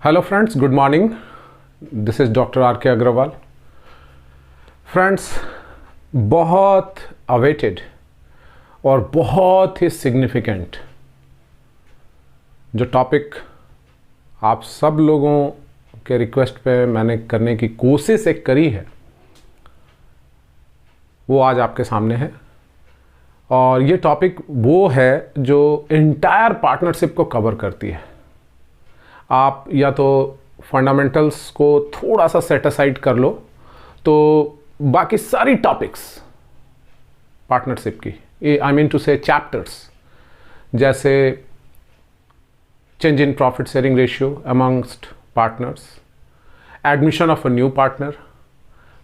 Hello friends, good morning. This is doctor R के Agarwal. Friends, बहुत awaited और बहुत ही सिग्निफिकेंट जो टॉपिक आप सब लोगों के रिक्वेस्ट पे मैंने करने की कोशिश एक करी है, वो आज आपके सामने है। और ये टॉपिक वो है जो इंटायर पार्टनरशिप को कवर करती है। आप या तो फंडामेंटल्स को थोड़ा सा सेट असाइड कर लो तो बाकी सारी टॉपिक्स पार्टनरशिप की, आई मीन टू से चैप्टर्स, जैसे change in profit sharing ratio amongst partners, admission of a new partner,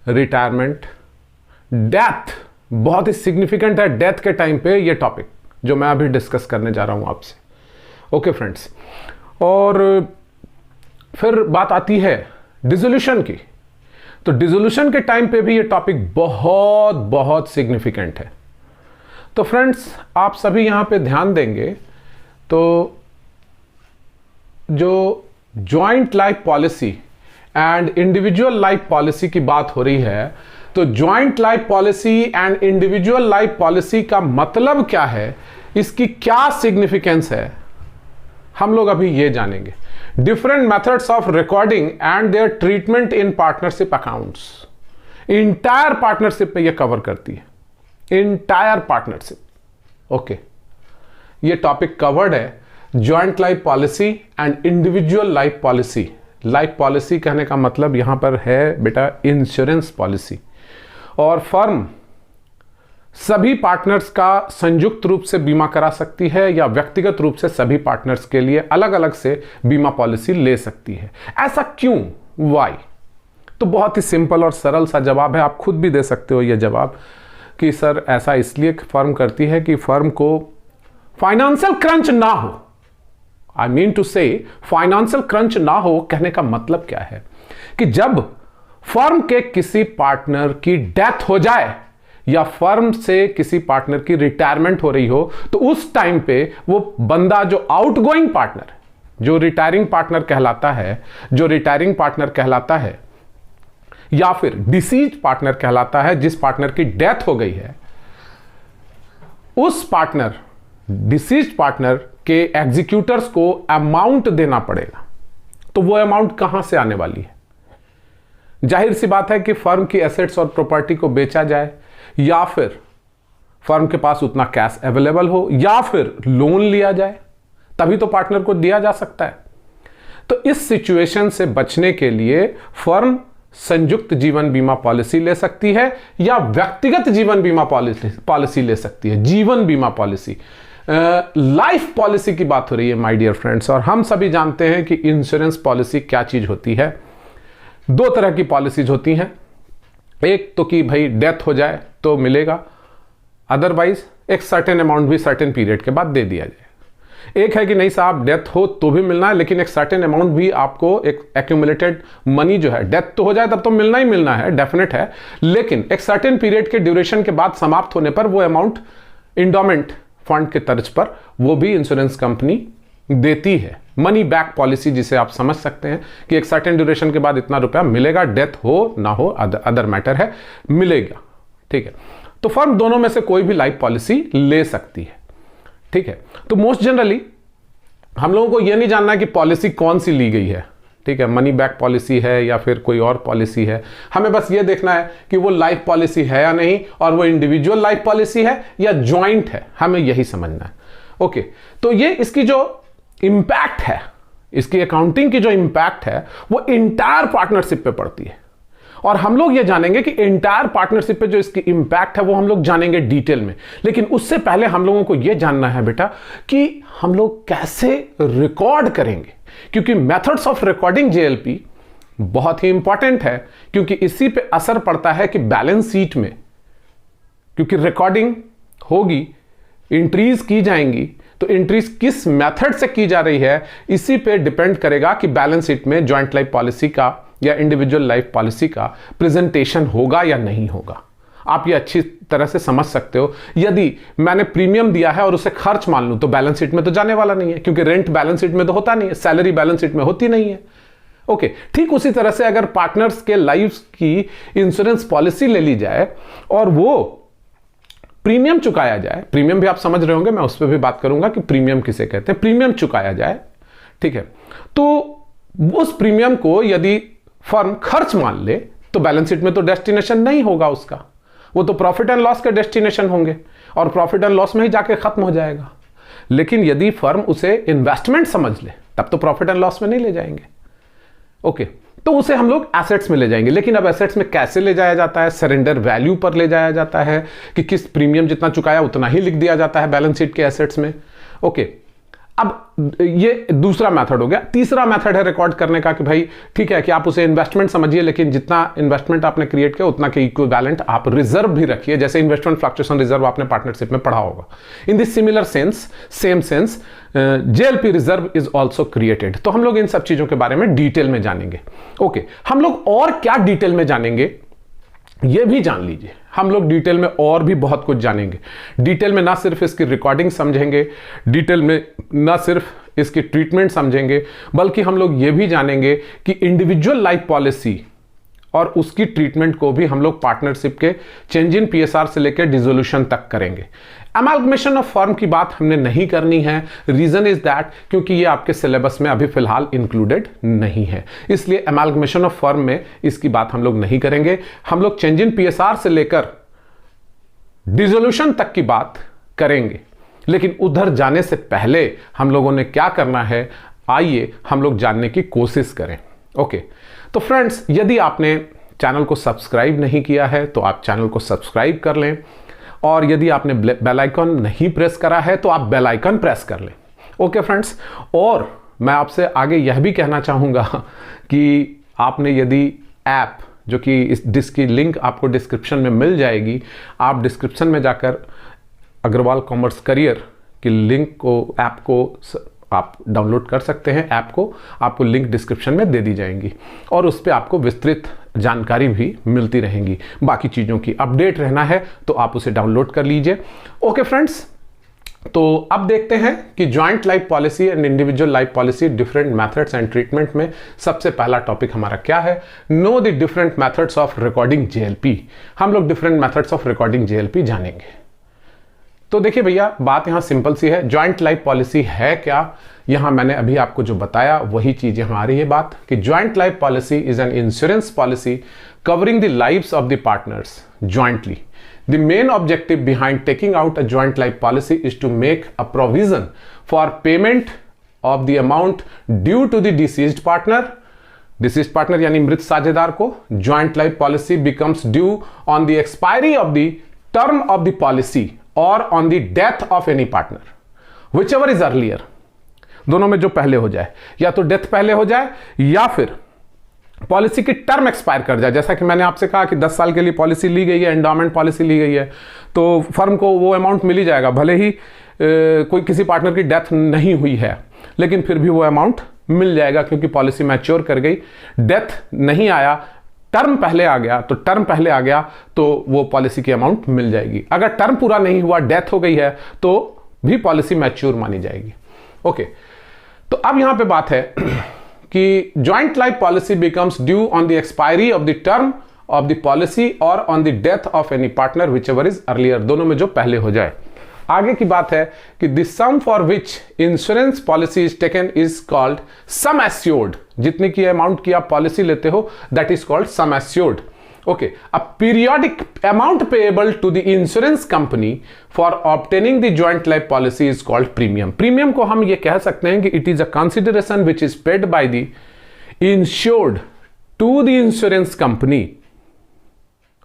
retirement, death, बहुत ही सिग्निफिकेंट है डेथ के टाइम पे ये टॉपिक जो मैं अभी डिस्कस करने जा रहा हूं आपसे। ओके फ्रेंड्स, और फिर बात आती है डिसोल्यूशन की। तो डिसोल्यूशन के टाइम पे भी ये टॉपिक बहुत बहुत सिग्निफिकेंट है। तो फ्रेंड्स, आप सभी यहां पे ध्यान देंगे तो जो joint life policy and individual life policy की बात हो रही है, तो joint life policy and individual life policy का मतलब क्या है, इसकी क्या सिग्निफिकेंस है, हम लोग अभी ये जानेंगे। Different methods of recording and their treatment in partnership accounts, entire partnership में ये कवर करती है, इंटायर पार्टनरशिप। ओके, ये टॉपिक कवर्ड है joint life policy and individual life policy. Life policy कहने का मतलब यहां पर है बेटा इंश्योरेंस पॉलिसी। और फर्म सभी पार्टनर्स का संयुक्त रूप से बीमा करा सकती है या व्यक्तिगत रूप से सभी पार्टनर्स के लिए अलग अलग से बीमा पॉलिसी ले सकती है। ऐसा क्यों, वाई? तो बहुत ही सिंपल और सरल सा जवाब है, आप खुद भी दे सकते हो ये जवाब कि सर ऐसा इसलिए फर्म करती है कि फर्म को फाइनेंशियल क्रंच ना हो। आई मीन टू से फाइनेंशियल क्रंच ना हो कहने का मतलब क्या है कि जब फर्म के किसी पार्टनर की डेथ हो जाए या फर्म से किसी पार्टनर की रिटायरमेंट हो रही हो, तो उस टाइम पे वो बंदा जो आउटगोइंग पार्टनर, जो रिटायरिंग पार्टनर कहलाता है या फिर डिसीज पार्टनर कहलाता है, जिस पार्टनर की डेथ हो गई है, उस पार्टनर, डिसीज पार्टनर के एग्जीक्यूटर्स को अमाउंट देना पड़ेगा। तो वो अमाउंट कहां से आने वाली है? जाहिर सी बात है कि फर्म की एसेट्स और प्रॉपर्टी को बेचा जाए, या फिर फर्म के पास उतना कैश अवेलेबल हो, या फिर लोन लिया जाए, तभी तो पार्टनर को दिया जा सकता है। तो इस सिचुएशन से बचने के लिए फर्म संयुक्त जीवन बीमा पॉलिसी ले सकती है या व्यक्तिगत जीवन बीमा पॉलिसी ले सकती है। जीवन बीमा पॉलिसी, लाइफ पॉलिसी की बात हो रही है माय डियर फ्रेंड्स। और हम सभी जानते हैं कि इंश्योरेंस पॉलिसी क्या चीज होती है। दो तरह की पॉलिसीज होती हैं, एक तो कि भाई डेथ हो जाए तो मिलेगा, अदरवाइज एक सर्टेन अमाउंट भी सर्टेन पीरियड के बाद दे दिया जाए। एक है कि नहीं साहब, डेथ हो तो भी मिलना है, लेकिन एक सर्टेन अमाउंट भी आपको, एक एक्यूमुलेटेड मनी जो है, डेथ तो हो जाए तब तो मिलना ही मिलना है, डेफिनेट है, लेकिन एक सर्टेन पीरियड के ड्यूरेशन के बाद समाप्त होने पर वो अमाउंट इंडोमेंट फंड के तर्ज पर वो भी इंश्योरेंस कंपनी देती है। मनी बैक पॉलिसी, जिसे आप समझ सकते हैं कि एक सर्टेन ड्यूरेशन के बाद इतना रुपया मिलेगा, डेथ हो ना हो अदर मैटर है, मिलेगा। ठीक है, तो फर्म दोनों में से कोई भी लाइफ पॉलिसी ले सकती है। ठीक है, तो मोस्ट जनरली हम लोगों को यह नहीं जानना है कि पॉलिसी कौन सी ली गई है। ठीक है, मनी बैक पॉलिसी है या फिर कोई और पॉलिसी है, हमें बस ये देखना है कि वो लाइफ पॉलिसी है या नहीं, और वो इंडिविजुअल लाइफ पॉलिसी है या ज्वाइंट है, हमें यही समझना है। ओके, तो ये इसकी जो इंपैक्ट है, इसकी अकाउंटिंग की जो इंपैक्ट है वो इंटायर पार्टनरशिप पे पड़ती है। और हम लोग ये जानेंगे कि इंटायर पार्टनरशिप पे जो इसकी इंपैक्ट है वो हम लोग जानेंगे डिटेल में। लेकिन उससे पहले हम लोगों को ये जानना है बेटा कि हम लोग कैसे रिकॉर्ड करेंगे, क्योंकि मेथड्स ऑफ रिकॉर्डिंग जेएलपी बहुत ही इंपॉर्टेंट है, क्योंकि इसी पे असर पड़ता है कि बैलेंस शीट में, क्योंकि रिकॉर्डिंग होगी, एंट्रीज की जाएंगी, तो एंट्रीज किस मेथड से की जा रही है, इसी पे डिपेंड करेगा कि बैलेंस शीट में जॉइंट लाइफ पॉलिसी का या इंडिविजुअल लाइफ पॉलिसी का प्रेजेंटेशन होगा या नहीं होगा। आप ये अच्छी तरह से समझ सकते हो। यदि मैंने प्रीमियम दिया है और उसे खर्च मान लूं तो बैलेंस शीट में तो जाने वाला नहीं है, क्योंकि रेंट बैलेंस शीट में तो होता नहीं है, सैलरी बैलेंस शीट में होती नहीं है, ओके, ठीक उसी तरह से अगर पार्टनर्स के लाइफ की इंश्योरेंस पॉलिसी ले ली जाए और वो प्रीमियम चुकाया जाए, प्रीमियम भी आप समझ रहे होंगे, मैं उस पर भी बात करूंगा कि प्रीमियम किसे कहते हैं, प्रीमियम चुकाया जाए, ठीक है, तो उस प्रीमियम को यदि फर्म खर्च मान ले तो बैलेंस शीट में तो डेस्टिनेशन नहीं होगा उसका, वो तो प्रॉफिट एंड लॉस के डेस्टिनेशन होंगे और प्रॉफिट एंड लॉस में ही जाके खत्म हो जाएगा। लेकिन यदि फर्म उसे इन्वेस्टमेंट समझ ले तब तो प्रॉफिट एंड लॉस में नहीं ले जाएंगे। ओके, तो उसे हम लोग एसेट्स में ले जाएंगे। लेकिन अब एसेट्स में कैसे ले जाया जाता है? सरेंडर वैल्यू पर ले जाया जाता है कि किस प्रीमियम जितना चुकाया उतना ही लिख दिया जाता है बैलेंस शीट के एसेट्स में। ओके, अब ये दूसरा मेथड हो गया। तीसरा मेथड है रिकॉर्ड करने का कि भाई ठीक है कि आप उसे इन्वेस्टमेंट समझिए, लेकिन जितना इन्वेस्टमेंट आपने क्रिएट किया उतना के इक्विवेलेंट आप रिजर्व भी रखिए, जैसे इन्वेस्टमेंट फ्लक्चुएशन रिजर्व आपने पार्टनरशिप में पढ़ा होगा। In this similar sense, same sense, JLP reserve is also created. तो हम लोग इन सब चीजों के बारे में डिटेल में जानेंगे। ओके, हम लोग और क्या डिटेल में जानेंगे ये भी जान लीजिए। हम लोग डिटेल में और भी बहुत कुछ जानेंगे। डिटेल में ना सिर्फ इसकी रिकॉर्डिंग समझेंगे, डिटेल में ना सिर्फ इसकी ट्रीटमेंट समझेंगे, बल्कि हम लोग ये भी जानेंगे कि इंडिविजुअल लाइफ पॉलिसी और उसकी ट्रीटमेंट को भी हम लोग पार्टनरशिप के चेंज इन पीएसआर से लेकर डिसोल्यूशन तक करेंगे। अमालगमेशन ऑफ फर्म की बात हमने नहीं करनी है। रीजन इज दैट क्योंकि ये आपके सिलेबस में अभी फिलहाल इंक्लूडेड नहीं है, इसलिए अमालगमेशन ऑफ फर्म में इसकी बात हम लोग नहीं करेंगे। हम लोग चेंज इन पीएसआर से लेकर डिसोल्यूशन तक की बात करेंगे। लेकिन उधर जाने से पहले हम लोगों ने क्या करना है, आइए हम लोग जानने की कोशिश करें। ओके, तो फ्रेंड्स, यदि आपने चैनल को सब्सक्राइब नहीं किया है तो आप चैनल को सब्सक्राइब कर लें, और यदि आपने बेल आइकन नहीं प्रेस करा है तो आप बेल आइकन प्रेस कर लें। ओके फ्रेंड्स, और मैं आपसे आगे यह भी कहना चाहूँगा कि आपने यदि ऐप, जो कि जिसकी लिंक आपको डिस्क्रिप्शन में मिल जाएगी, आप डिस्क्रिप्शन में जाकर अग्रवाल कॉमर्स करियर की लिंक को, ऐप को आप डाउनलोड कर सकते हैं। ऐप को आपको लिंक डिस्क्रिप्शन में दे दी जाएंगी और उस पर आपको विस्तृत जानकारी भी मिलती रहेंगी। बाकी चीज़ों की अपडेट रहना है तो आप उसे डाउनलोड कर लीजिए। ओके फ्रेंड्स, तो अब देखते हैं कि joint life policy and individual life policy different methods and treatment में सबसे पहला टॉपिक हमारा क्या है, know the different methods of recording JLP. हम लोग different methods of recording JLP जानेंगे। तो देखिए भैया, बात यहां सिंपल सी है। जॉइंट लाइफ पॉलिसी है क्या, यहां मैंने अभी आपको जो बताया वही चीज यहां आ रही है बात कि joint life policy is an insurance policy covering the lives of the partners jointly. The main objective behind taking out a joint life policy is to make a provision for payment of the amount due to the deceased partner. Deceased partner यानी मृत साझेदार को joint life policy becomes due on the expiry of the term of the policy or on the death of any partner, whichever is earlier. दोनों में जो पहले हो जाए, या तो डेथ पहले हो जाए या फिर पॉलिसी की टर्म एक्सपायर कर जाए। जैसा कि मैंने आपसे कहा कि 10 साल के लिए पॉलिसी ली गई है, एंडोमेंट पॉलिसी ली गई है, तो फर्म को वो अमाउंट मिल ही जाएगा, भले ही कोई किसी पार्टनर की डेथ नहीं हुई है, लेकिन फिर भी वो अमाउंट मिल जाएगा क्योंकि पॉलिसी मैच्योर कर गई। डेथ नहीं आया, टर्म पहले आ गया, तो टर्म पहले आ गया तो वो पॉलिसी की अमाउंट मिल जाएगी। अगर टर्म पूरा नहीं हुआ, डेथ हो गई है, तो भी पॉलिसी मैच्योर मानी जाएगी। ओके, तो अब यहां पे बात है कि joint life policy becomes due on the expiry of the term of the policy or on the death of any partner whichever is earlier, दोनों में जो पहले हो जाए। आगे की बात है कि the sum for which insurance policy is taken is called sum assured. जितनी की अमाउंट की आप पॉलिसी लेते हो that is called sum assured. Okay, a periodic amount payable to the insurance company for obtaining the joint life policy is called premium. Premium को हम ये कह सकते हैं कि it is a consideration which is paid by the insured to the insurance company,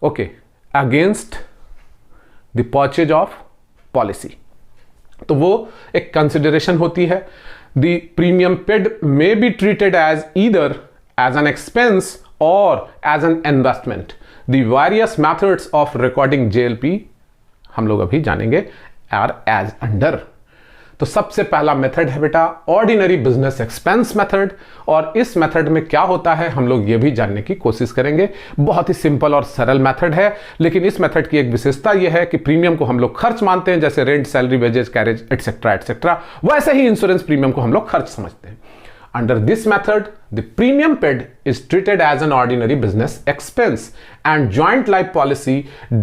okay, against the purchase of policy. तो वो एक consideration होती है। The premium paid may be treated as either as an expense or as an investment. The various methods of recording JLP हम लोग अभी जानेंगे are as under. तो सबसे पहला मेथड है बेटा ऑर्डिनरी बिजनेस एक्सपेंस मेथड, और इस मेथड में क्या होता है हम लोग ये भी जानने की कोशिश करेंगे। बहुत ही सिंपल और सरल मेथड है, लेकिन इस मेथड की एक विशेषता यह है कि प्रीमियम को हम लोग खर्च मानते हैं, जैसे rent, salary, wages, carriage etcetera etcetera, वैसे ही इंश्योरेंस प्रीमियम को हम लोग खर्च समझते हैं। Under this method, the premium paid is treated as an ordinary business expense and joint life policy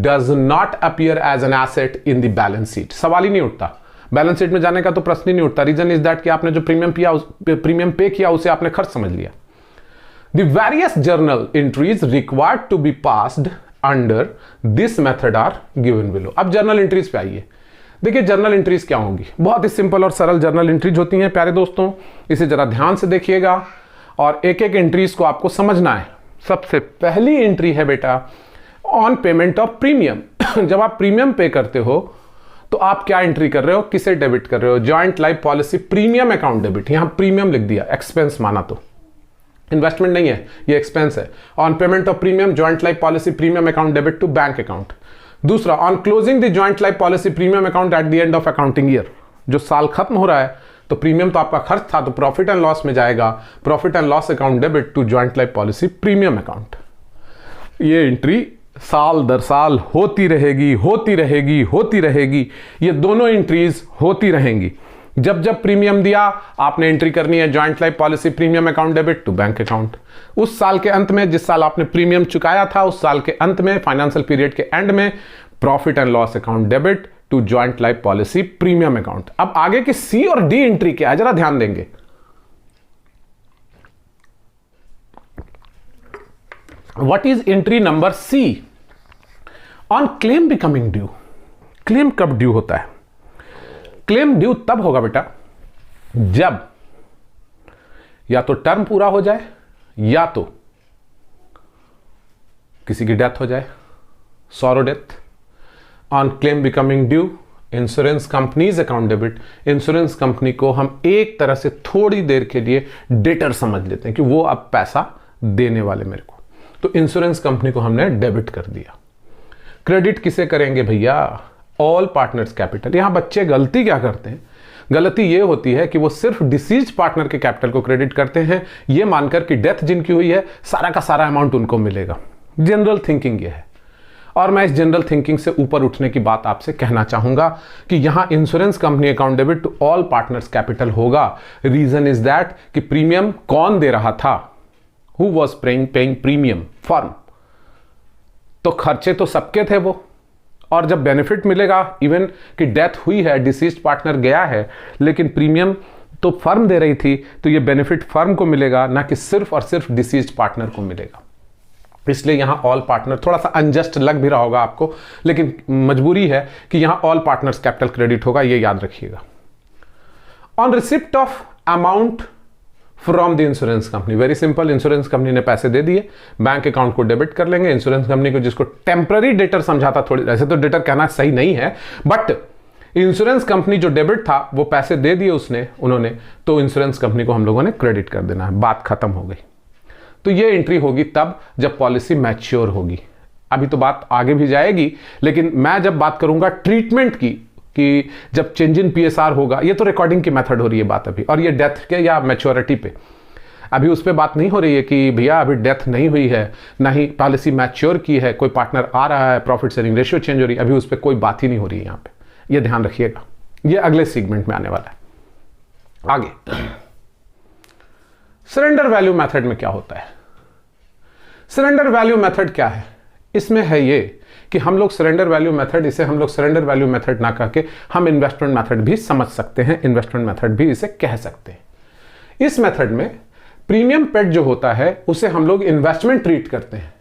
does not appear as an asset in the balance sheet. सवाल ही नहीं उठता, बैलेंस शीट में जाने का तो प्रश्न ही नहीं उठता. रीजन इज दैट कि आपने जो प्रीमियम पे किया उसे आपने खर्च समझ लिया. The various journal entries required to be passed under this method are given below. अब जर्नल एंट्रीज पे आइए. देखिए जर्नल एंट्रीज क्या होंगी, बहुत ही सिंपल और सरल जर्नल एंट्रीज होती हैं प्यारे दोस्तों. इसे जरा ध्यान से देखिएगा और एक एक एंट्रीज को आपको समझना है. सबसे पहली एंट्री है बेटा ऑन पेमेंट ऑफ प्रीमियम. जब आप प्रीमियम पे करते हो तो आप क्या एंट्री कर रहे हो, किसे डेबिट कर रहे हो, joint life policy premium account debit. यहां प्रीमियम लिख दिया, एक्सपेंस माना तो इन्वेस्टमेंट नहीं है, ये एक्सपेंस है. On payment of premium joint life policy premium account debit to bank account. दूसरा on closing the joint life policy premium account at the end of accounting year. जो साल खत्म हो रहा है तो प्रीमियम तो आपका खर्च था तो प्रॉफिट एंड लॉस में जाएगा, profit and loss account debit to joint life policy premium account. ये एंट्री साल दर साल होती रहेगी होती रहेगी होती रहेगी. ये दोनों एंट्रीज होती रहेंगी. जब जब प्रीमियम दिया आपने एंट्री करनी है joint life policy premium account debit to bank account. उस साल के अंत में जिस साल आपने प्रीमियम चुकाया था उस साल के अंत में फाइनेंशियल पीरियड के एंड में profit and loss account debit to joint life policy premium account. अब आगे की सी और डी एंट्री क्या है जरा ध्यान देंगे. What is entry number c on claim becoming due. Claim कब ड्यू होता है? क्लेम ड्यू तब होगा बेटा जब या तो टर्म पूरा हो जाए या तो किसी की डेथ हो जाए, sorrow death. On claim becoming due insurance companies account debit. Insurance company को हम एक तरह से थोड़ी देर के लिए डेटर समझ लेते हैं कि वो अब पैसा देने वाले मेरे को, तो इंश्योरेंस कंपनी को हमने डेबिट कर दिया. क्रेडिट किसे करेंगे भैया? All partners capital. यहां बच्चे गलती क्या करते हैं, गलती ये होती है कि वो सिर्फ डिसीज्ड पार्टनर के कैपिटल को क्रेडिट करते हैं ये मानकर कि डेथ जिनकी हुई है सारा का सारा अमाउंट उनको मिलेगा. जनरल थिंकिंग ये है और मैं इस जनरल थिंकिंग से ऊपर उठने की बात आपसे कहना चाहूंगा कि यहां insurance company account debit to all partners capital होगा. रीजन इज दैट कि प्रीमियम कौन दे रहा था, who was paying premium? Firm. तो खर्चे तो सबके थे वो, और जब बेनिफिट मिलेगा इवन कि डेथ हुई है डिसीज्ड पार्टनर गया है लेकिन प्रीमियम तो फर्म दे रही थी तो ये बेनिफिट फर्म को मिलेगा ना कि सिर्फ और सिर्फ डिसीज्ड पार्टनर को मिलेगा. इसलिए यहां ऑल पार्टनर थोड़ा सा अनजस्ट लग भी रहा होगा आपको लेकिन मजबूरी है कि यहां ऑल पार्टनर्स कैपिटल क्रेडिट होगा, ये याद रखिएगा. On receipt of amount from the insurance company. Very simple, insurance company ने पैसे दे दिए, बैंक अकाउंट को डेबिट कर लेंगे. इंश्योरेंस कंपनी को जिसको टेम्पररी डेटर समझाता, थोड़ी ऐसे तो डेटर कहना सही नहीं है बट इंश्योरेंस कंपनी जो डेबिट था वो पैसे दे दिए उन्होंने, तो इंश्योरेंस कंपनी को हम लोगों ने क्रेडिट कर देना है. बात खत्म हो गई. तो ये एंट्री होगी तब जब पॉलिसी मैच्योर होगी. अभी तो बात आगे भी जाएगी लेकिन मैं जब बात करूंगा ट्रीटमेंट की कि जब चेंज इन पीएसआर होगा, ये तो रिकॉर्डिंग की मेथड हो रही है बात अभी, और ये डेथ के या मैच्योरिटी पे अभी उस पर बात नहीं हो रही है कि भैया अभी डेथ नहीं हुई है, ना ही पॉलिसी मैच्योर की है, कोई पार्टनर आ रहा है, प्रॉफिट शेयरिंग रेशियो चेंज हो रही है, अभी उस पर कोई बात ही नहीं हो रही है. यहाँ पे ये ध्यान रखिएगा, ये अगले सेगमेंट में आने वाला है. आगे सरेंडर वैल्यू मेथड में क्या होता है? सरेंडर वैल्यू मेथड क्या है? इसमें है ये कि हम लोग सरेंडर वैल्यू मेथड, इसे हम लोग सरेंडर वैल्यू मेथड ना कहके हम इन्वेस्टमेंट मेथड भी समझ सकते हैं, इन्वेस्टमेंट मेथड भी इसे कह सकते हैं. इस मेथड में प्रीमियम पेड जो होता है उसे हम लोग इन्वेस्टमेंट ट्रीट करते हैं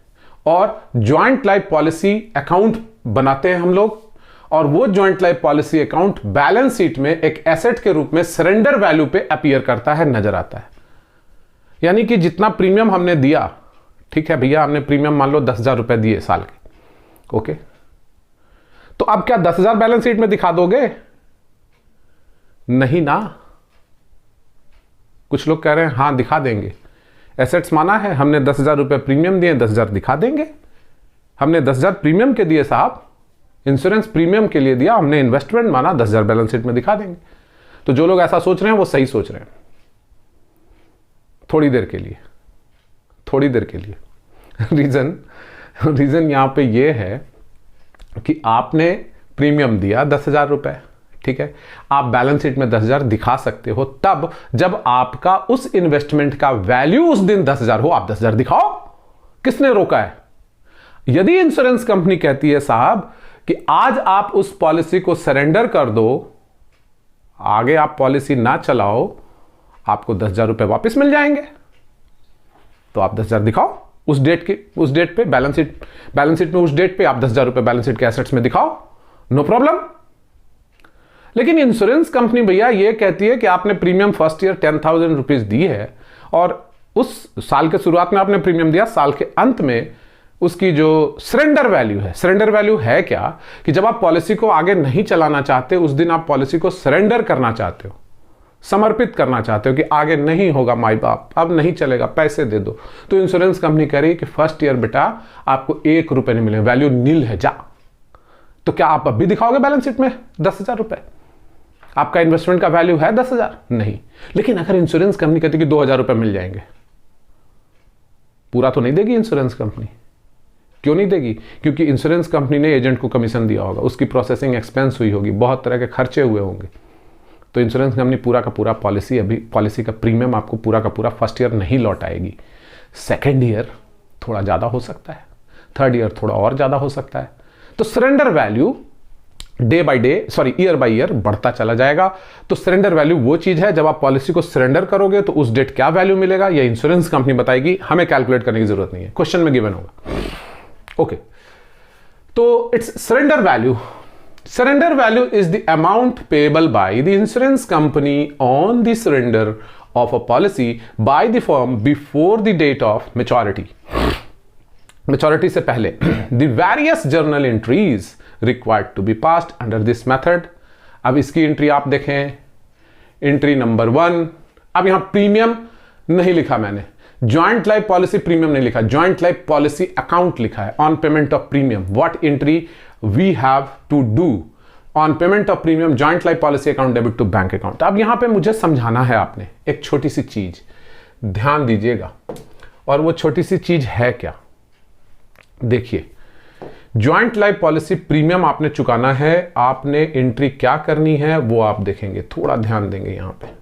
और ज्वाइंट लाइफ पॉलिसी अकाउंट बनाते हैं हम लोग, और वो joint life policy account balance sheet में एक एसेट के रूप में सरेंडर वैल्यू पे अपीयर करता है, नजर आता है. यानी कि जितना प्रीमियम हमने दिया, ठीक है भैया हमने प्रीमियम मान लो 10,000 रुपए दिए साल के, ओके, तो अब क्या 10,000 बैलेंस शीट में दिखा दोगे? नहीं ना. कुछ लोग कह रहे हैं हां दिखा देंगे, एसेट्स माना है हमने 10,000 रुपए प्रीमियम दिए, 10,000 दिखा देंगे. हमने 10,000 प्रीमियम के दिए साहब, इंश्योरेंस प्रीमियम के लिए दिया, हमने इन्वेस्टमेंट माना, 10,000 बैलेंस शीट में दिखा देंगे. तो जो लोग ऐसा सोच रहे हैं वो सही सोच रहे हैं, थोड़ी देर के लिए, थोड़ी देर के लिए. रीजन यहां पे ये है कि आपने प्रीमियम दिया 10,000 रुपए, ठीक है, आप बैलेंस शीट में 10,000 दिखा सकते हो तब जब आपका उस इन्वेस्टमेंट का वैल्यू उस दिन 10,000 हो, आप 10,000 दिखाओ। किसने रोका है? यदि इंश्योरेंस कंपनी कहती है साहब कि आज आप उस पॉलिसी को सरेंडर कर दो, आगे आप पॉलिसी ना चलाओ, आपको 10,000 रुपए वापस मिल जाएंगे, तो आप 10,000 दिखाओ उस डेट पे बैलेंस शीट में उस डेट पे आप 10,000 रुपए बैलेंस शीट के एसेट्स में दिखाओ, नो प्रॉब्लम। लेकिन इंश्योरेंस कंपनी भैया ये कहती है कि आपने प्रीमियम फर्स्ट ईयर 10,000 रुपीज दी है और उस साल के शुरुआत में आपने प्रीमियम दिया, साल के अंत में उसकी जो सरेंडर वैल्यू है क्या कि जब आप पॉलिसी को आगे नहीं चलाना चाहते, उस दिन आप पॉलिसी को सरेंडर करना चाहते हो, समर्पित करना चाहते हो कि आगे नहीं होगा माई बाप, अब नहीं चलेगा, पैसे दे दो, तो इंश्योरेंस कंपनी कह रही है कि फर्स्ट ईयर बेटा आपको 1 रुपए नहीं मिले, वैल्यू नील है, जा। तो क्या आप अब भी दिखाओगे बैलेंस शीट में 10,000 रुपए? आपका इन्वेस्टमेंट का वैल्यू है 10,000? नहीं। लेकिन अगर इंश्योरेंस कंपनी कहती कि 2,000 रुपए मिल जाएंगे, पूरा तो नहीं देगी इंश्योरेंस कंपनी। क्यों नहीं देगी? क्योंकि इंश्योरेंस कंपनी ने एजेंट को कमीशन दिया होगा, उसकी प्रोसेसिंग एक्सपेंस हुई होगी, बहुत तरह के खर्चे हुए होंगे। तो इंश्योरेंस कंपनी पूरा का पूरा पॉलिसी का प्रीमियम आपको पूरा का पूरा फर्स्ट ईयर नहीं लौटाएगी। सेकेंड ईयर थोड़ा ज़्यादा हो सकता है, थर्ड ईयर थोड़ा और ज़्यादा हो सकता है। तो surrender value year by year बढ़ता चला जाएगा। तो सरेंडर वैल्यू वो चीज़ है, जब आप पॉलिसी को सरेंडर करोगे तो उस डेट क्या वैल्यू मिलेगा, ये इंश्योरेंस कंपनी बताएगी, हमें कैलकुलेट करने की जरूरत नहीं है, क्वेश्चन में गिवन होगा। ओके, तो it's surrender value. Surrender value is the amount payable by the insurance company on the surrender of a policy by the firm before the date of maturity. Maturity से पहले the various journal entries required to be passed under this method. अब इसकी entry आप देखें, entry number 1। अब यहां premium नहीं लिखा मैंने, ज्वाइंट लाइफ पॉलिसी प्रीमियम नहीं लिखा, ज्वाइंट लाइफ पॉलिसी अकाउंट लिखा है on payment of premium. What entry we have to do on payment of premium joint life policy account debit to bank account। अब यहां पे मुझे समझाना है आपने एक छोटी सी चीज, ध्यान दीजिएगा, और वो छोटी सी चीज है क्या? देखिए, ज्वाइंट लाइफ पॉलिसी प्रीमियम आपने चुकाना है, आपने एंट्री क्या करनी है वो आप देखेंगे, थोड़ा ध्यान देंगे यहां पे।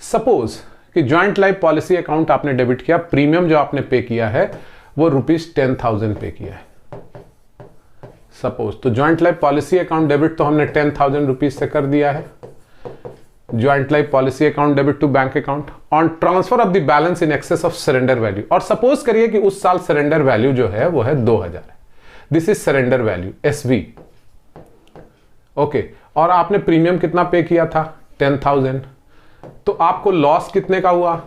सपोज कि ज्वाइंट लाइफ पॉलिसी अकाउंट आपने डेबिट किया, प्रीमियम जो आपने पे किया है वो ₹10,000 पे किया है सपोज। तो joint life policy account debit तो हमने 10,000 रुपीज से कर दिया है। Joint life policy account debit to bank account on transfer of the balance in excess of surrender value. और सपोज करिए कि उस साल सरेंडर वैल्यू जो है वो है 2,000 है, this is surrender value SV। Okay, और आपने प्रीमियम कितना पे किया था? 10,000। तो आपको लॉस कितने का हुआ?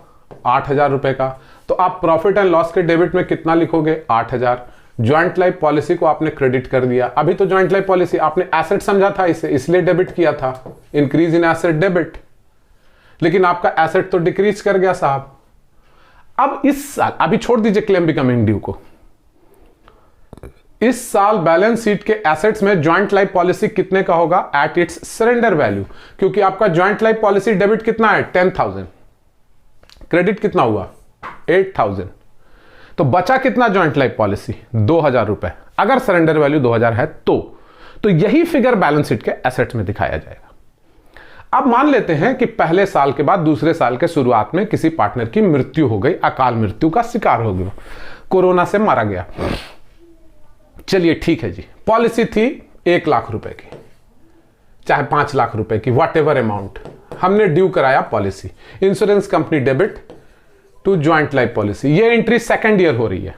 8,000 रुपए का। तो आप प्रॉफिट एंड लॉस के डेबिट में कितना लिखोगे? 8,000। ज्वाइंट लाइफ पॉलिसी को आपने क्रेडिट कर दिया। अभी तो ज्वाइंट लाइफ पॉलिसी आपने एसेट समझा था इसे, इसलिए डेबिट किया था, इंक्रीज इन एसेट डेबिट, लेकिन आपका एसेट तो डिक्रीज कर गया साहब। अब इस साल, अभी छोड़ दीजिए क्लेम बिकमिंग ड्यू को, इस साल बैलेंस शीट के एसेट्स में ज्वाइंट लाइफ पॉलिसी कितने का होगा? एट इट्स सरेंडर वैल्यू, क्योंकि आपका ज्वाइंट लाइफ पॉलिसी डेबिट कितना है? 10,000, क्रेडिट कितना हुआ? 8,000। तो बचा कितना ज्वाइंट लाइफ पॉलिसी? 2,000 रुपए। अगर सरेंडर वैल्यू 2,000 है तो यही फिगर बैलेंस शीट के एसेट्स में दिखाया जाएगा। अब मान लेते हैं कि पहले साल के बाद दूसरे साल के शुरुआत में किसी पार्टनर की मृत्यु हो गई, अकाल मृत्यु का शिकार हो गया, कोरोना से मारा गया। चलिए ठीक है जी, पॉलिसी थी 1 लाख रुपए की, चाहे 5 लाख रुपए की, वॉट एवर अमाउंट, हमने ड्यू कराया policy, insurance company debit to joint life policy. ये एंट्री सेकेंड ईयर हो रही है।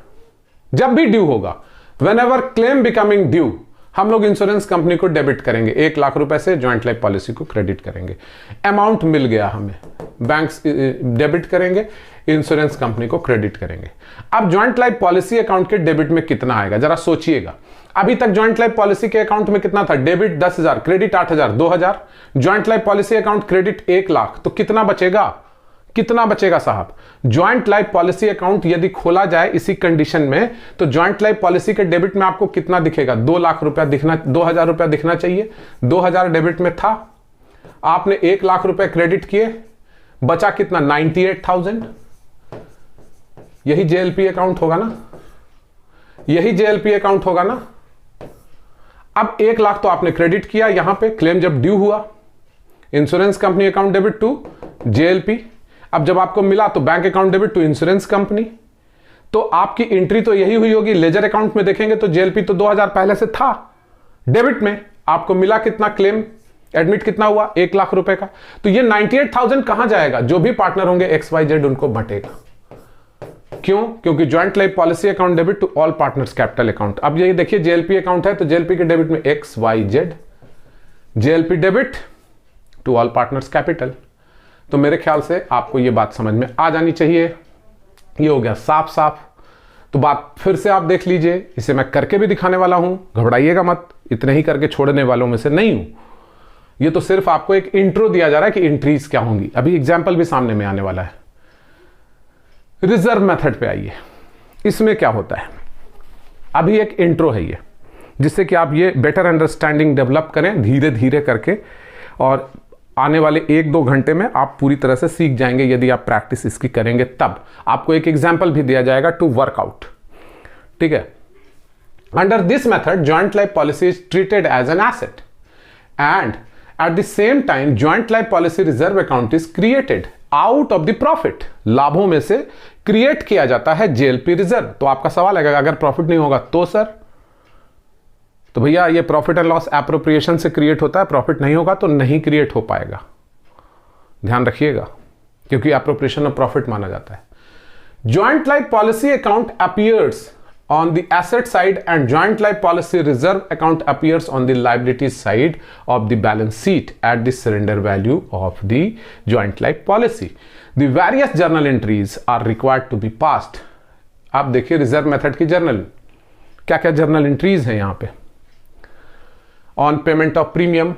जब भी ड्यू होगा, whenever claim becoming due, हम लोग इंश्योरेंस कंपनी को डेबिट करेंगे, 1 लाख रुपए से ज्वाइंट लाइफ पॉलिसी को क्रेडिट करेंगे। अमाउंट मिल गया हमें, बैंक्स डेबिट करेंगे, इंश्योरेंस कंपनी को क्रेडिट करेंगे। अब ज्वाइंट लाइफ पॉलिसी अकाउंट के डेबिट में कितना आएगा जरा सोचिएगा। अभी तक ज्वाइंट लाइफ पॉलिसी के अकाउंट में कितना था? Debit 10,000, credit 8,000, 2,000। Joint life policy account credit 1 lakh, तो कितना बचेगा? कितना बचेगा साहब? ज्वाइंट लाइफ पॉलिसी अकाउंट यदि खोला जाए इसी कंडीशन में, तो ज्वाइंट लाइफ पॉलिसी के डेबिट में आपको कितना दिखेगा? 2 लाख रुपया दिखना, 2,000 रुपया दिखना चाहिए। 2,000 डेबिट में था, आपने 1 लाख रुपए क्रेडिट किए, बचा कितना? 98,000। यही JLP अकाउंट होगा ना, यही JLP अकाउंट होगा ना। अब 1 लाख तो आपने क्रेडिट किया यहां पे, क्लेम जब ड्यू हुआ, insurance company account debit to JLP. अब जब आपको मिला तो bank account debit to insurance company. तो आपकी एंट्री तो यही हुई होगी। लेजर अकाउंट में देखेंगे तो जेएलपी तो 2000 पहले से था डेबिट में, आपको मिला कितना, क्लेम एडमिट कितना हुआ, 1 लाख रुपए का। तो ये 98,000 कहां जाएगा, जो भी पार्टनर होंगे XYZ उनको बटेगा। क्यों? क्योंकि joint life policy account debit to all partners capital account. अब ये देखिए जेएलपी अकाउंट है तो जेएलपी के डेबिट में XYZ, JLP debit to all partners capital. तो मेरे ख्याल से आपको ये बात समझ में आ जानी चाहिए। ये हो गया साफ साफ। तो बात फिर से आप देख लीजिए, इसे मैं करके भी दिखाने वाला हूं, घबराइएगा मत, इतने ही करके छोड़ने वालों में से नहीं हूं। ये तो सिर्फ आपको एक इंट्रो दिया जा रहा है कि एंट्रीज क्या होंगी। अभी एग्जाम्पल भी सामने में आने वाला है। रिजर्व मेथड पे आइए, इसमें क्या होता है, अभी एक इंट्रो है ये, जिससे कि आप ये बेटर अंडरस्टैंडिंग डेवलप करें धीरे धीरे करके, और आने वाले 1-2 घंटे में आप पूरी तरह से सीख जाएंगे यदि आप प्रैक्टिस इसकी करेंगे। तब आपको एक एग्जाम्पल भी दिया जाएगा टू वर्कआउट, ठीक है। Under this method joint life policy is treated as an asset and at the same time joint life policy reserve account is created out of the profit. लाभों में से क्रिएट किया जाता है जेएलपी रिजर्व। तो आपका सवाल है अगर प्रॉफिट नहीं होगा तो सर, तो भैया ये प्रॉफिट एंड लॉस एप्रोप्रिएशन से क्रिएट होता है, प्रॉफिट नहीं होगा तो नहीं क्रिएट हो पाएगा, ध्यान रखिएगा, क्योंकि एप्रोप्रिएशन ऑफ प्रॉफिट माना जाता है। Joint life policy account appears on the asset side and joint life policy reserve account appears on the liability side of the balance sheet at the surrender value of the joint life policy. The various journal entries are required to be passed. आप देखिए reserve method की journal, क्या क्या journal entries हैं यहां पे। On payment of premium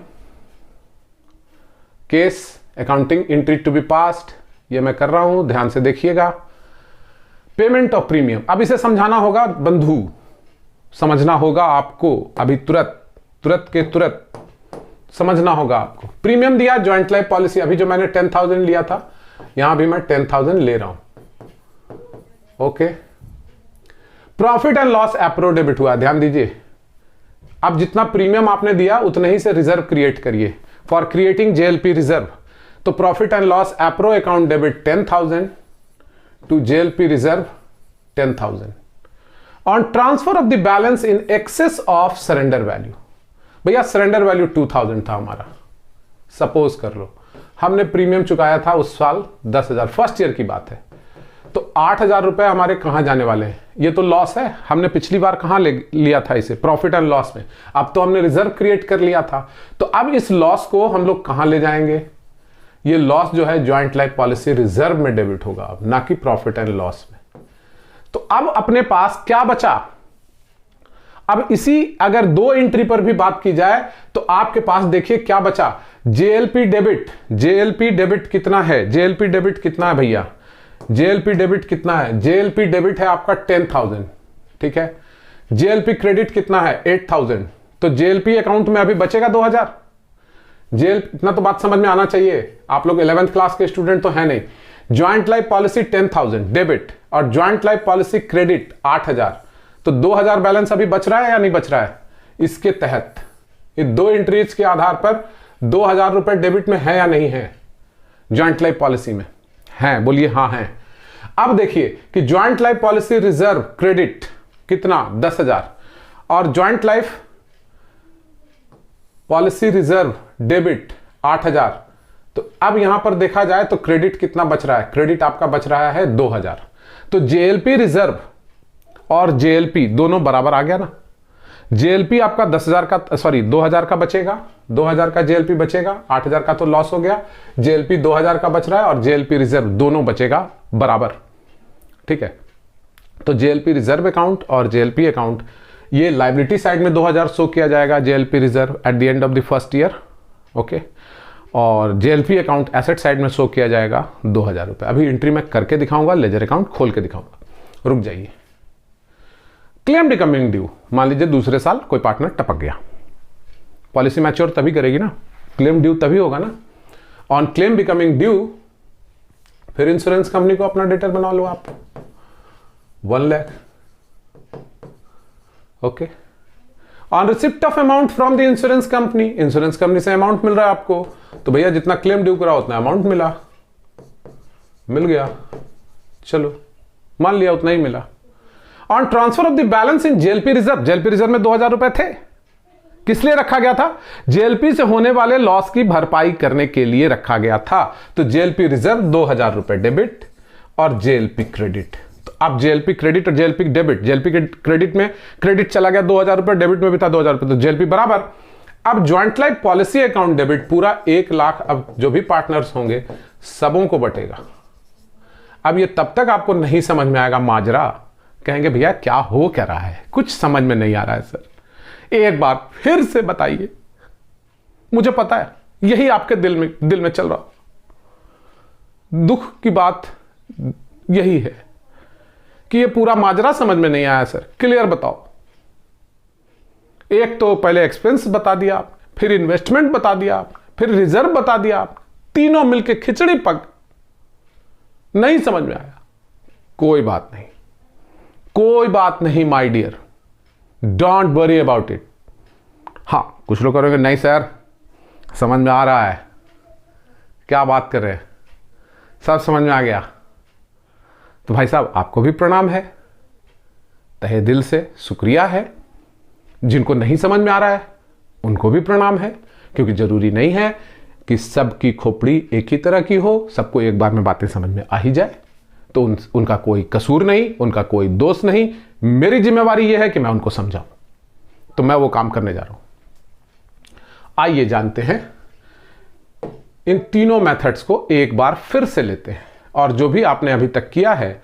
case accounting entry to be passed, ये मैं कर रहा हूं, ध्यान से देखिएगा। पेमेंट ऑफ प्रीमियम, अब इसे समझाना होगा बंधु, समझना होगा आपको अभी, तुरंत समझना होगा आपको। प्रीमियम दिया ज्वाइंट लाइफ पॉलिसी, अभी जो मैंने 10,000 लिया था यहां भी मैं 10,000 ले रहा हूं, okay. Profit and loss appro debit हुआ, ध्यान दीजिए। अब जितना प्रीमियम आपने दिया उतने ही से रिजर्व क्रिएट करिए फॉर क्रिएटिंग जेएलपी रिजर्व। तो profit and loss appro account debit 10,000 to JLP reserve 10,000 on transfer of the balance in excess of surrender value। भैया सरेंडर वैल्यू 2,000 था हमारा, सपोज कर लो हमने प्रीमियम चुकाया था उस साल 10,000, फर्स्ट ईयर की बात है, तो 8,000 रुपए हमारे कहां जाने वाले हैं, ये तो लॉस है। हमने पिछली बार कहां लिया था इसे, प्रॉफिट एंड लॉस में। अब तो हमने रिजर्व क्रिएट कर लिया था, तो अब इस लॉस को हम लोग कहां ले जाएंगे, ये लॉस जो है ज्वाइंट लाइफ पॉलिसी रिजर्व में डेबिट होगा अब, ना कि प्रॉफिट एंड लॉस में। तो अब अपने पास क्या बचा, अब इसी अगर 2 एंट्री पर भी बात की जाए तो आपके पास देखिए क्या बचा, जेएलपी डेबिट। जेएलपी डेबिट कितना है, जेएलपी डेबिट कितना है भैया, जेएलपी डेबिट कितना है, जेएलपी डेबिट है आपका 10,000, ठीक है। जेएलपी क्रेडिट कितना है 8,000, तो जेएलपी अकाउंट में अभी बचेगा 2,000। जेल, इतना तो बात समझ में आना चाहिए, आप लोग 11th क्लास के स्टूडेंट तो है नहीं। ज्वाइंट लाइफ पॉलिसी 10,000 डेबिट और ज्वाइंट लाइफ पॉलिसी क्रेडिट 8,000, तो 2,000 बैलेंस अभी बच रहा है या नहीं बच रहा है। इसके तहत ये 2 एंट्रीज के आधार पर 2,000 रुपए डेबिट में है या नहीं है, ज्वाइंट लाइफ पॉलिसी में है, बोलिए हाँ है। अब देखिए कि joint life policy reserve credit कितना 10,000 और joint life policy reserve debit 8,000, तो अब यहां पर देखा जाए तो क्रेडिट कितना बच रहा है, क्रेडिट आपका बच रहा है 2,000। तो जेएलपी रिजर्व और जेएलपी दोनों बराबर आ गया ना। जेएलपी आपका 2,000 का बचेगा, 2,000 का जेएलपी बचेगा, 8,000 का तो लॉस हो गया, जेएलपी 2,000 का बच रहा है और जेएलपी रिजर्व दोनों बचेगा बराबर, ठीक है। तो जेएलपी रिजर्व अकाउंट और जेएलपी अकाउंट, ये लाइबिलिटी साइड में 2,000 शो किया जाएगा JLP reserve eight the end of the first year, okay, और जेएलपी अकाउंट एसेट साइड में शो किया जाएगा 2,000 रुपए। अभी एंट्री मैं करके दिखाऊंगा, लेजर अकाउंट खोल के दिखाऊंगा, रुक जाइए। क्लेम बिकमिंग ड्यू, मान लीजिए दूसरे साल कोई पार्टनर टपक गया, पॉलिसी मैच्योर तभी करेगी ना, क्लेम ड्यू तभी होगा ना। ऑन क्लेम बिकमिंग ड्यू, फिर इंश्योरेंस कंपनी को अपना डेटर बना लो आप, 1 lakh, okay. On receipt of amount from the insurance company, insurance company से अमाउंट मिल रहा है आपको, तो भैया जितना क्लेम ड्यू करा उतना अमाउंट मिल गया, चलो मान लिया उतना ही मिला। On transfer of the balance in JLP reserve, JLP reserve में 2000 रुपए थे, किस लिए रखा गया था? जेएलपी से होने वाले लॉस की भरपाई करने के लिए रखा गया था। तो जेएलपी रिजर्व 2000 रुपए डेबिट और जेएलपी क्रेडिट। तो अब जेएलपी क्रेडिट और जेएलपी डेबिट, जेएलपी क्रेडिट में क्रेडिट चला गया 2000 रुपए, डेबिट में भी था 2000 रुपए, तो जेएलपी बराबर। अब joint life policy account debit पूरा 1 लाख, अब जो भी पार्टनर्स होंगे सबों को बटेगा। अब ये तब तक आपको नहीं समझ में आएगा माजरा, कहेंगे भैया क्या हो क्या रहा है, कुछ समझ में नहीं आ रहा है सर, एक बार फिर से बताइए। मुझे पता है यही आपके दिल में चल रहा, दुख की बात यही है कि ये पूरा माजरा समझ में नहीं आया सर, क्लियर बताओ। एक तो पहले एक्सपेंस बता दिया आपने, फिर इन्वेस्टमेंट बता दिया आपने, फिर रिजर्व बता दिया आपने, तीनों मिलके खिचड़ी पक, नहीं समझ में आया। कोई बात नहीं, कोई बात नहीं my dear, don't worry about it. हाँ, कुछ लोग करोगे नहीं सर समझ में आ रहा है, क्या बात कर रहे हैं, सब समझ में आ गया। तो भाई साहब आपको भी प्रणाम है, तहे दिल से शुक्रिया है। जिनको नहीं समझ में आ रहा है उनको भी प्रणाम है, क्योंकि जरूरी नहीं है कि सबकी खोपड़ी एक ही तरह की हो, सबको एक बार में बातें समझ में आ ही जाए। तो उनका कोई कसूर नहीं, उनका कोई दोष नहीं, मेरी जिम्मेवारी यह है कि मैं उनको समझाऊं, तो मैं वो काम करने जा रहा हूं। आइए जानते हैं इन तीनों मेथड्स को एक बार फिर से लेते हैं, और जो भी आपने अभी तक किया है।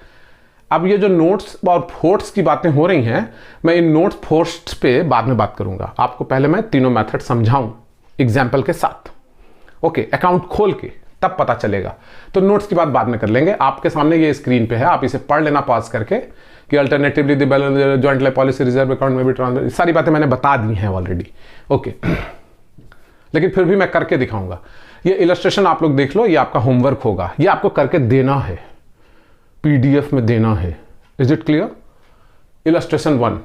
अब ये जो नोट्स और फोर्ट्स की बातें हो रही हैं, मैं इन नोट्स फोर्ट्स पे बाद में बात करूंगा, आपको पहले मैं तीनों मेथड समझाऊं एग्जाम्पल के साथ। ओके, अकाउंट खोल के तब पता चलेगा, तो नोट्स की बात बाद में कर लेंगे। आपके सामने ये स्क्रीन पे है, आप इसे पढ़ लेना पॉज करके कि alternatively the balance joint life policy reserve account में भी ट्रांसफर, सारी बातें मैंने बता दी हैं ऑलरेडी। ओके, लेकिन फिर भी मैं करके दिखाऊंगा। ये इलस्ट्रेशन आप लोग देख लो, ये आपका होमवर्क होगा, ये आपको करके देना है, पीडीएफ में देना है। Is it clear? Illustration 1,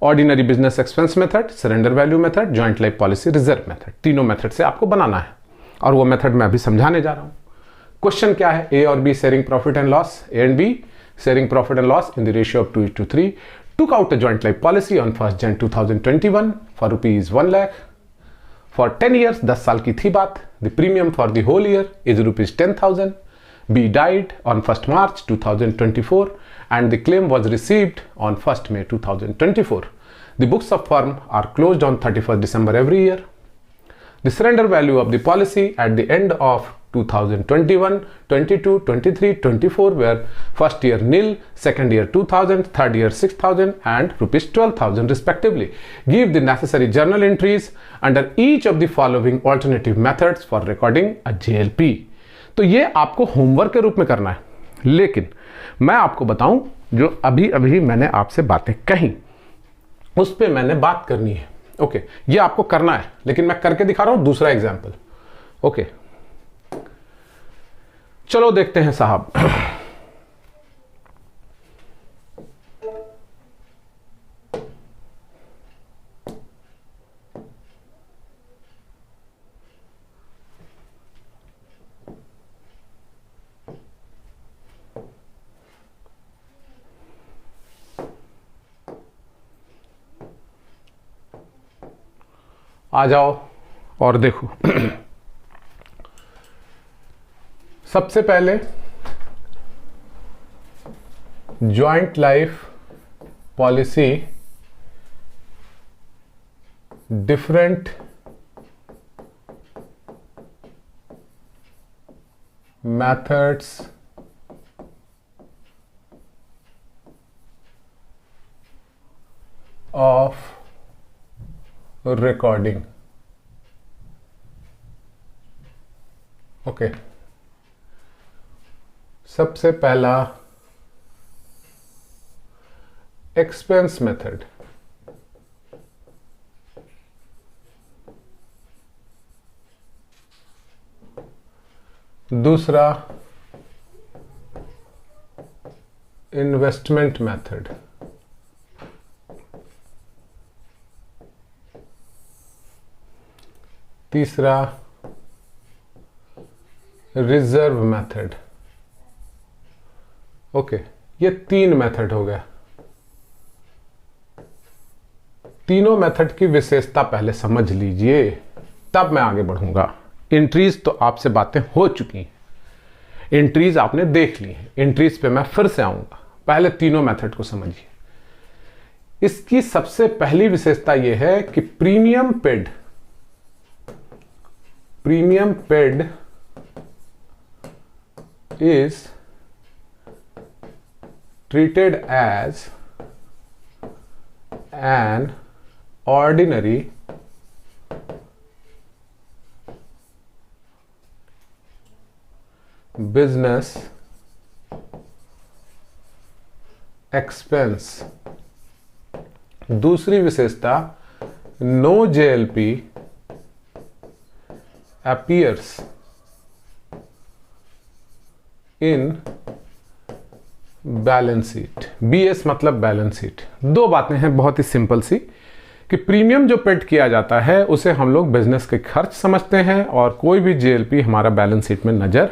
ordinary business expense method, surrender value method, joint life policy reserve method, तीनों मेथड से आपको बनाना है, और वो मेथड मैं अभी समझाने जा रहा हूं। क्वेश्चन क्या है? ए और be sharing profit and loss, A and be sharing profit and loss in the ratio of 2:3, took out a joint life policy on 1st Jan 2021 for rupees 1 lakh for 10 years, 10 साल की थी बात। The premium for the whole year is rupees 10,000. B died on 1st March 2024 and the claim was received on 1st May 2024. The books of firm are closed on 31st December every year. The surrender value of the policy at the end of 2021, 22, 23, 24 were first year nil, second year 2000, third year 6000 and rupees 12,000 respectively. Give the necessary journal entries under each of the following alternative methods for recording a JLP. तो ये आपको homework के रूप में करना है, लेकिन मैं आपको बताऊं जो अभी अभी मैंने आपसे बातें कही उस पे मैंने बात करनी है। ओके, ये आपको करना है, लेकिन मैं करके दिखा रहा हूं दूसरा एग्जाम्पल। ओके, चलो देखते हैं साहब। आ जाओ और देखो। सबसे पहले joint life policy different methods of recording. Okay, सबसे पहला एक्सपेंस मेथड, दूसरा इन्वेस्टमेंट मेथड, तीसरा रिजर्व मेथड। ओके, ये 3 मेथड हो गया। तीनों मेथड की विशेषता पहले समझ लीजिए, तब मैं आगे बढ़ूंगा। एंट्रीज तो आपसे बातें हो चुकी हैं, एंट्रीज आपने देख ली हैं, एंट्रीज पे मैं फिर से आऊंगा। पहले तीनों मेथड को समझिए। इसकी सबसे पहली विशेषता यह है कि premium paid is treated as an ordinary business expense। दूसरी विशेषता, no JLP appears in balance sheet. BS मतलब बैलेंस शीट। दो बातें हैं बहुत ही सिंपल सी, कि प्रीमियम जो पेड किया जाता है उसे हम लोग बिजनेस के खर्च समझते हैं और कोई भी JLP हमारा बैलेंस शीट में नजर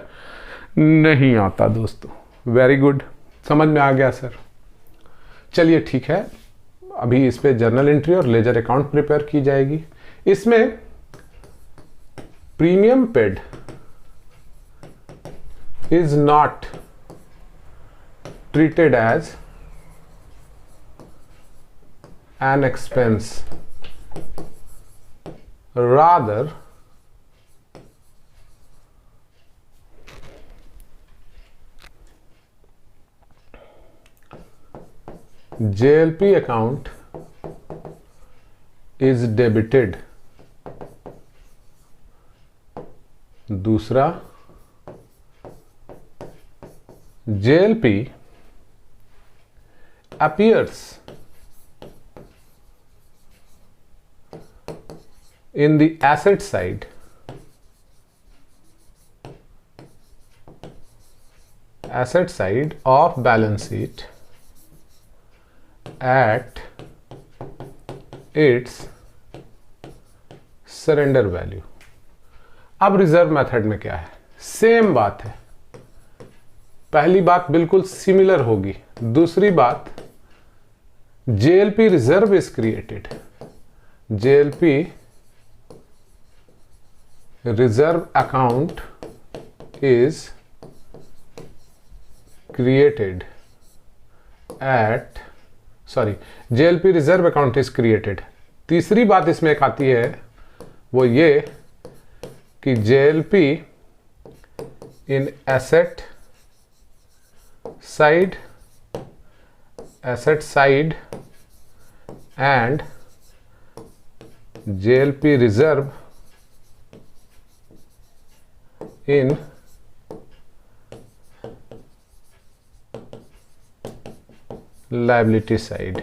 नहीं आता दोस्तों। वेरी गुड, समझ में आ गया सर। चलिए ठीक है, अभी इस पे जर्नल एंट्री और लेजर अकाउंट प्रिपेयर की जाएगी। इसमें premium paid is not treated as an expense, rather JLP account is debited। दूसरा, JLP appears in the asset side of balance sheet at its surrender value. अब reserve method में क्या है, same बात है। पहली बात बिल्कुल सिमिलर होगी। दूसरी बात, JLP reserve is created. JLP reserve account is created at, sorry, JLP reserve account is created. तीसरी बात इसमें एक आती है, वो ये कि JLP in asset side and JLP reserve in liability side.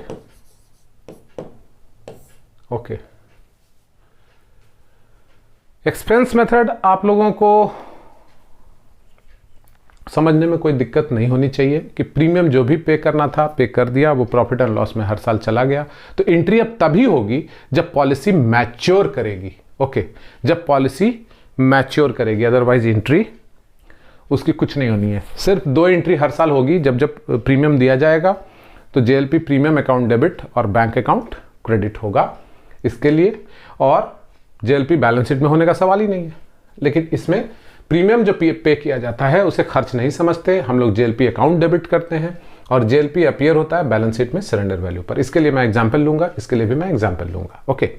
Okay, expense method आप लोगों को समझने में कोई दिक्कत नहीं होनी चाहिए कि प्रीमियम जो भी पे करना था पे कर दिया, वो प्रॉफिट एंड लॉस में हर साल चला गया। तो एंट्री अब तभी होगी जब पॉलिसी मैच्योर करेगी। ओके, जब पॉलिसी मैच्योर करेगी, अदरवाइज एंट्री उसकी कुछ नहीं होनी है। सिर्फ 2 एंट्री हर साल होगी, जब जब प्रीमियम दिया जाएगा तो JLP प्रीमियम अकाउंट डेबिट और बैंक अकाउंट क्रेडिट होगा इसके लिए, और JLP बैलेंस शीट में होने का सवाल ही नहीं है। लेकिन इसमें प्रीमियम जो पे किया जाता है उसे खर्च नहीं समझते, हम लोग JLP अकाउंट डेबिट करते हैं और JLP अपीयर होता है बैलेंस शीट में सरेंडर वैल्यू पर। इसके लिए मैं एग्जांपल लूंगा, इसके लिए भी मैं एग्जांपल लूंगा। ओके,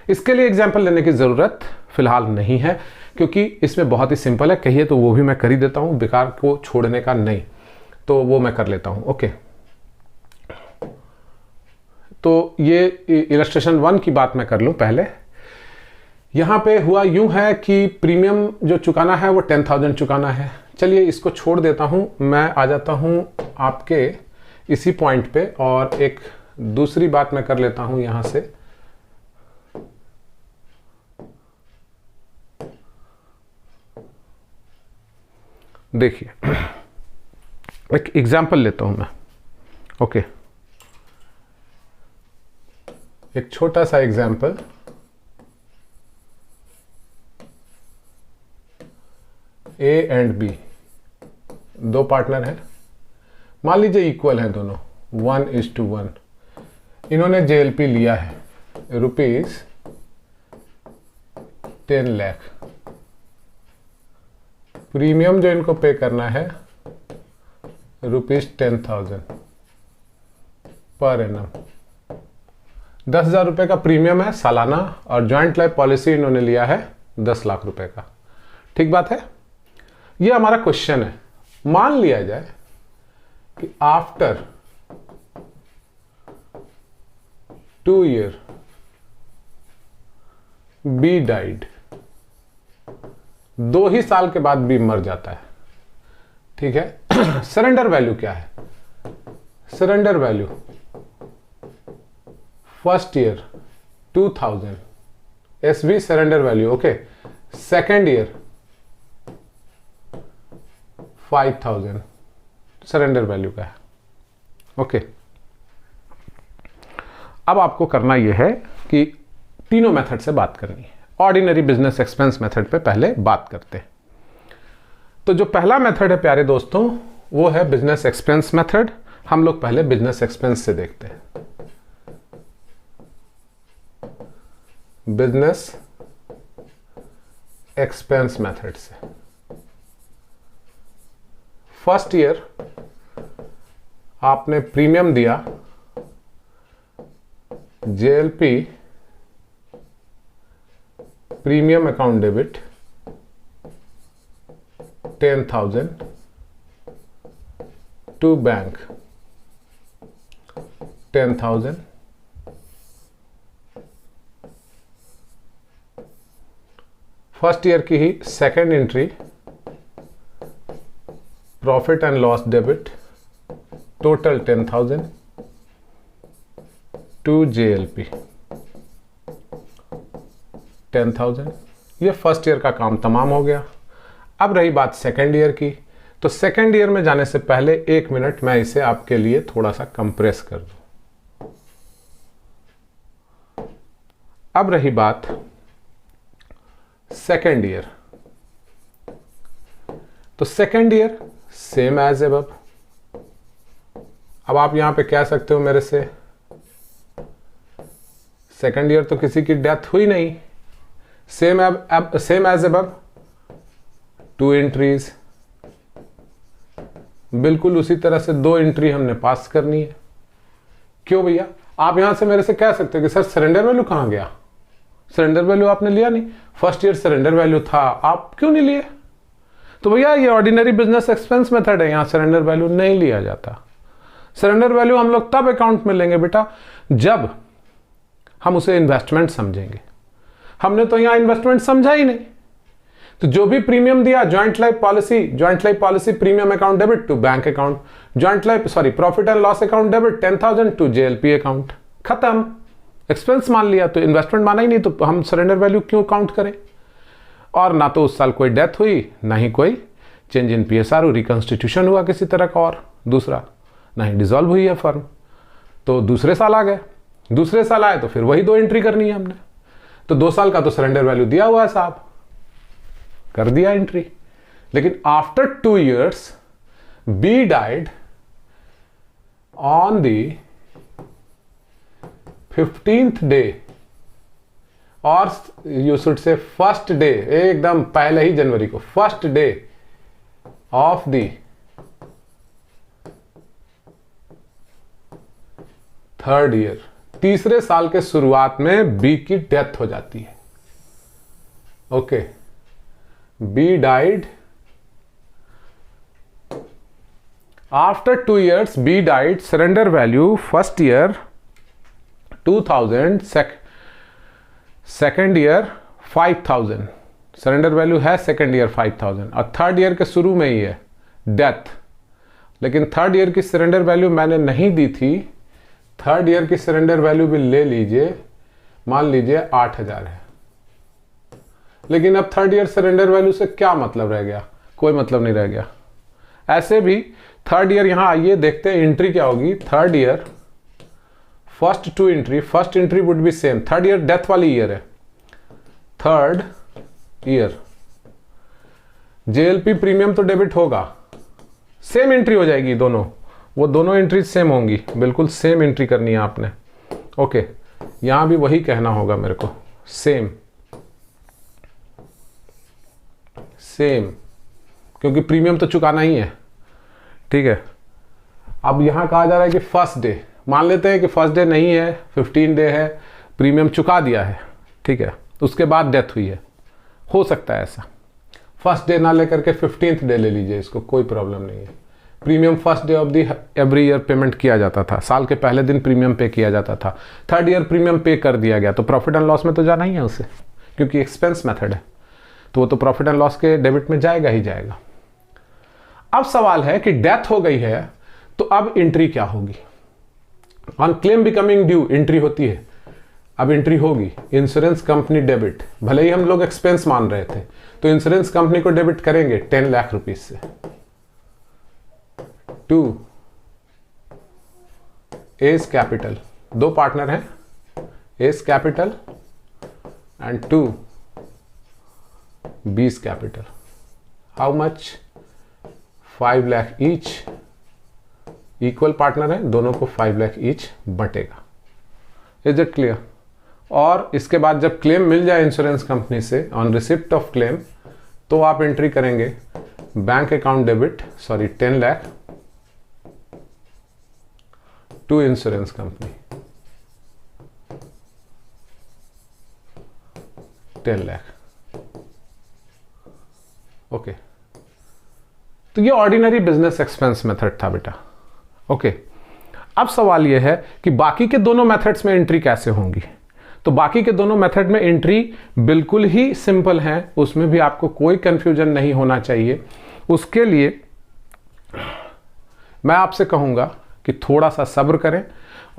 इसके लिए एग्जांपल लेने की ज़रूरत फिलहाल नहीं है क्योंकि इसमें बहुत ही सिंपल है। कहिए तो वो भी मैं कर ही देता हूँ, बेकार को छोड़ने का नहीं, तो वो मैं कर लेता हूँ। ओके, तो ये इलस्ट्रेशन 1 की बात मैं कर लूँ पहले। यहाँ पे हुआ यूं है कि प्रीमियम जो चुकाना है वो 10,000 चुकाना है। चलिए इसको छोड़ देता हूँ, मैं आ जाता हूँ आपके इसी पॉइंट पे और एक दूसरी बात मैं कर लेता हूँ यहाँ से। देखिए एक एग्जाम्पल लेता हूँ मैं। ओके, एक छोटा सा एग्जाम्पल। ए एंड बी दो पार्टनर हैं, मान लीजिए इक्वल हैं दोनों, 1:1। इन्होंने JLP लिया है ₹10 लाख। प्रीमियम जो इनको पे करना है ₹10,000 पर एनम। 10,000 रुपये का प्रीमियम है सालाना, और ज्वाइंट लाइफ पॉलिसी इन्होंने लिया है 10 लाख रुपए का। ठीक बात है, ये हमारा क्वेश्चन है। मान लिया जाए कि आफ्टर 2 ईयर बी डाइड, 2 ही साल के बाद बी मर जाता है। ठीक है। सरेंडर वैल्यू क्या है? Surrender value first year 2000 SV surrender value, okay. Second year 5000 surrender value का है, ओके। अब आपको करना यह है कि तीनों मेथड से बात करनी है। ऑर्डिनरी बिजनेस एक्सपेंस मेथड पे पहले बात करते हैं। तो जो पहला मेथड है प्यारे दोस्तों, वो है बिजनेस एक्सपेंस मेथड। हम लोग पहले बिजनेस एक्सपेंस से देखते हैं। बिजनेस एक्सपेंस मेथड से फर्स्ट ईयर आपने प्रीमियम दिया, JLP premium account debit 10,000 to bank 10,000, first year की ही second entry profit and loss debit total 10,000 to JLP 10,000। ये फर्स्ट ईयर का काम तमाम हो गया। अब रही बात सेकेंड ईयर की, तो सेकेंड ईयर में जाने से पहले 1 मिनट मैं इसे आपके लिए थोड़ा सा कंप्रेस कर दूं। अब रही बात सेकेंड ईयर, तो second year same as above. अब आप यहां पे कह सकते हो मेरे से, सेकेंड ईयर तो किसी की डेथ हुई नहीं, सेम एज अबव 2 एंट्रीज, बिल्कुल उसी तरह से 2 एंट्री हमने पास करनी है। क्यों भैया? आप यहां से मेरे से कह सकते हो कि सर सरेंडर वैल्यू कहां गया? सरेंडर वैल्यू आपने लिया नहीं, फर्स्ट ईयर सरेंडर वैल्यू था, आप क्यों नहीं लिए? तो भैया ये ऑर्डिनरी बिजनेस एक्सपेंस मेथड है, यहां सरेंडर वैल्यू नहीं लिया जाता। सरेंडर वैल्यू हम लोग तब अकाउंट में लेंगे बेटा जब हम उसे इन्वेस्टमेंट समझेंगे। हमने तो यहां इन्वेस्टमेंट समझा ही नहीं। तो जो भी प्रीमियम दिया, joint life policy premium account debit to bank account, profit and loss account debit 10,000 to JLP account, खत्म। एक्सपेंस मान लिया तो इन्वेस्टमेंट माना ही नहीं, तो हम सरेंडर वैल्यू क्यों काउंट करें? और ना तो उस साल कोई डेथ हुई, ना ही कोई चेंज इन PSR रिकॉन्स्टिट्यूशन हुआ किसी तरह का, और दूसरा ना ही डिसॉल्व हुई है फर्म। तो दूसरे साल आ गए, दूसरे साल आए तो फिर वही 2 एंट्री करनी है हमने। तो 2 साल का तो सरेंडर वैल्यू दिया हुआ है साहब, कर दिया एंट्री। लेकिन after 2 years B died on the 15th day, और you should say first day, एकदम पहले ही जनवरी को, first day of the third year, तीसरे साल के शुरुआत में बी की डेथ हो जाती है। Okay, B died after 2 years, B died, surrender value first year 2000, second year 5000, surrender value है सेकेंड ईयर 5000, और थर्ड ईयर के शुरू में ही है डेथ। लेकिन थर्ड ईयर की सरेंडर वैल्यू मैंने नहीं दी थी, थर्ड ईयर की सरेंडर वैल्यू भी ले लीजिए, मान लीजिए 8000 है। लेकिन अब थर्ड ईयर सरेंडर वैल्यू से क्या मतलब रह गया? कोई मतलब नहीं रह गया। ऐसे भी थर्ड ईयर, यहां आइए देखते हैं एंट्री क्या होगी। Third year first 2 entry, first entry would be same, third year death वाली ईयर है, थर्ड ईयर JLP प्रीमियम तो डेबिट होगा, सेम एंट्री हो जाएगी दोनों, वो दोनों एंट्री सेम होंगी, बिल्कुल सेम एंट्री करनी है आपने। ओके, यहां भी वही कहना होगा मेरे को, सेम सेम, क्योंकि प्रीमियम तो चुकाना ही है। ठीक है, अब यहां कहा जा रहा है कि फर्स्ट डे, मान लेते हैं कि फर्स्ट डे नहीं है, 15 डे है, प्रीमियम चुका दिया है। ठीक है, उसके बाद डेथ हुई है, हो सकता है ऐसा। फर्स्ट डे ना लेकर के 15th डे ले लीजिए, इसको कोई प्रॉब्लम नहीं है। Premium first day of the every year payment किया जाता था, साल के पहले दिन प्रीमियम पे किया जाता था। थर्ड ईयर प्रीमियम पे कर दिया गया तो प्रॉफिट एंड लॉस में तो जाना ही है उसे, क्योंकि एक्सपेंस मेथड है, तो वो तो प्रॉफिट एंड लॉस के डेबिट में जाएगा ही जाएगा। अब सवाल है कि डेथ हो गई है तो अब एंट्री क्या होगी। On claim becoming due entry होती है, अब एंट्री होगी इंश्योरेंस कंपनी डेबिट। भले ही हम लोग एक्सपेंस मान रहे थे, तो इंश्योरेंस कंपनी को डेबिट करेंगे 10 लाख रुपीज से। टू एस कैपिटल, दो पार्टनर हैं, A's capital and to B's capital. How much? 5 lakh each, equal partner है, दोनों को 5 लाख ईच बटेगा। Is it clear? और इसके बाद जब क्लेम मिल जाए इंश्योरेंस कंपनी से ऑन रिसिप्ट ऑफ क्लेम, तो आप एंट्री करेंगे bank account debit, sorry 10 lakh to insurance company, 10 lakh. Okay, तो ये ऑर्डिनरी बिजनेस एक्सपेंस मेथड था बेटा। ओके, अब सवाल ये है कि बाकी के दोनों मेथड्स में एंट्री कैसे होंगी। तो बाकी के दोनों मेथड में एंट्री बिल्कुल ही सिंपल है, उसमें भी आपको कोई कंफ्यूजन नहीं होना चाहिए। उसके लिए मैं आपसे कहूँगा कि थोड़ा सा सब्र करें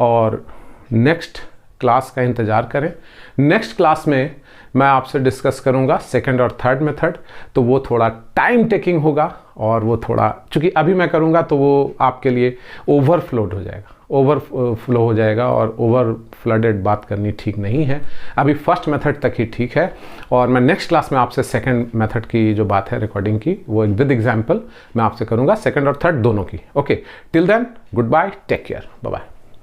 और नेक्स्ट क्लास का इंतज़ार करें। नेक्स्ट क्लास में मैं आपसे डिस्कस करूंगा सेकंड और थर्ड मेथड, तो वो थोड़ा टाइम टेकिंग होगा और वो थोड़ा, चूंकि अभी मैं करूंगा तो वो आपके लिए ओवरफ्लोड हो जाएगा, ओवरफ्लो हो जाएगा, और ओवर फ्लडेड बात करनी ठीक नहीं है। अभी फर्स्ट मेथड तक ही ठीक है, और मैं नेक्स्ट क्लास में आपसे सेकंड मेथड की जो बात है रिकॉर्डिंग की, वो विद एग्जाम्पल मैं आपसे करूंगा, सेकंड और थर्ड दोनों की। Okay, till then goodbye, take care, bye bye.